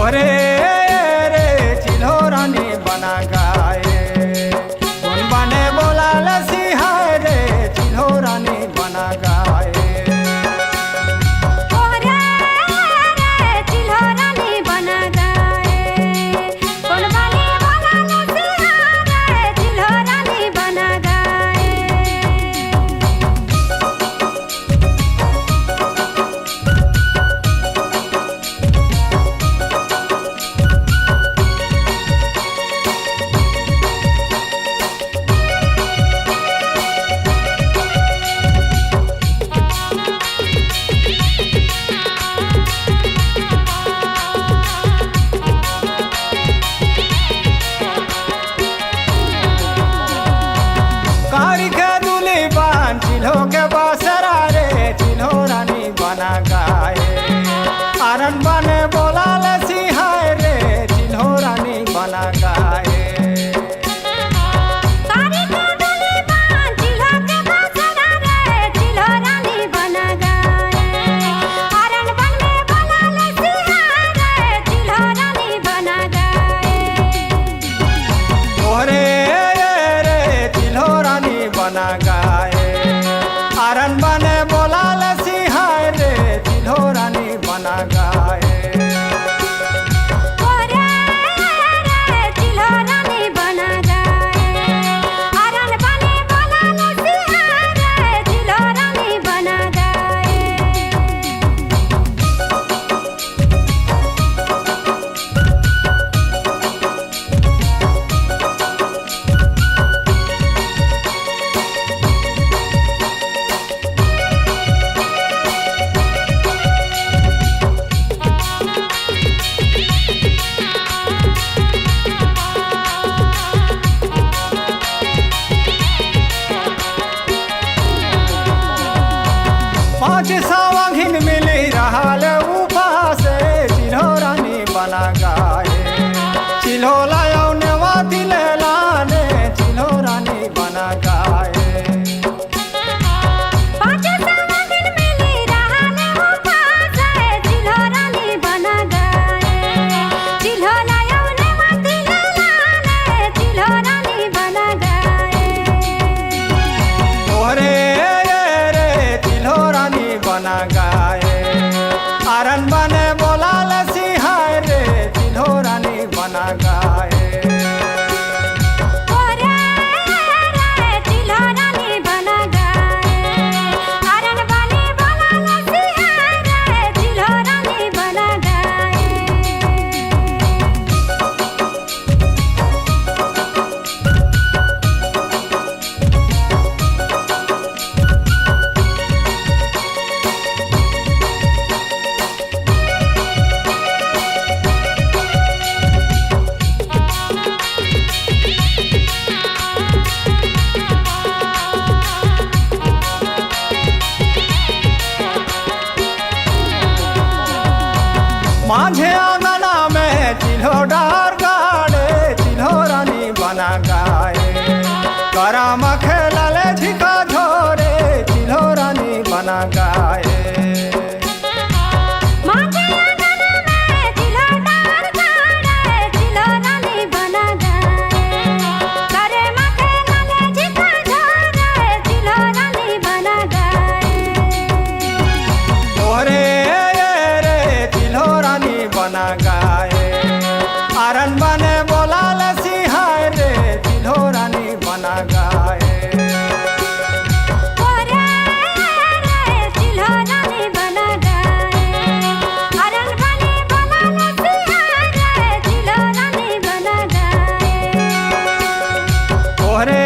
ओरे रे चिल्हो रानी बना गाए कौन बने बोला लसी हाय रे चिल्हो रानी बना गाए चिल्हो के बासरा रे चिल्हो रानी बना गाए आरन बने बोला लसी हाय रे चिल्हो रानी बना गाए ओरे रे चिल्हो रानी बना गाए आरन बने बोला लसी हाय रे चिल्हो रानी बना गाए पाँच सावा घिन मिली रहा उपास चिल्हो रानी बना गाए चिल्हो लायो नेवा दिले लाने चिल्हो रानी बना गाए बना गाए आरन बने बोला लसी हाय रे चिल्हो रानी बना गाए माझे आंगना में चिल्हो डार गाड़े चिल्हो रानी बना गाए करम खेलले झिका झोरे चिल्हो रानी बना गाए बना गाए आरन बने बोला लसी हाय रे चिल्हो रानी बना गाए ओरे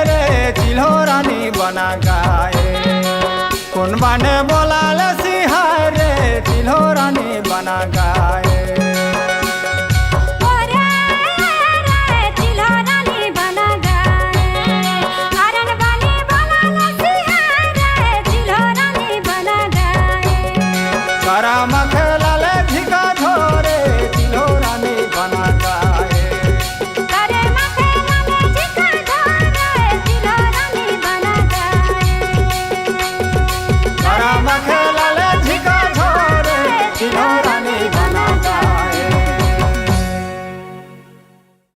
रे चिल्हो रानी बना गाए कौन बने बोला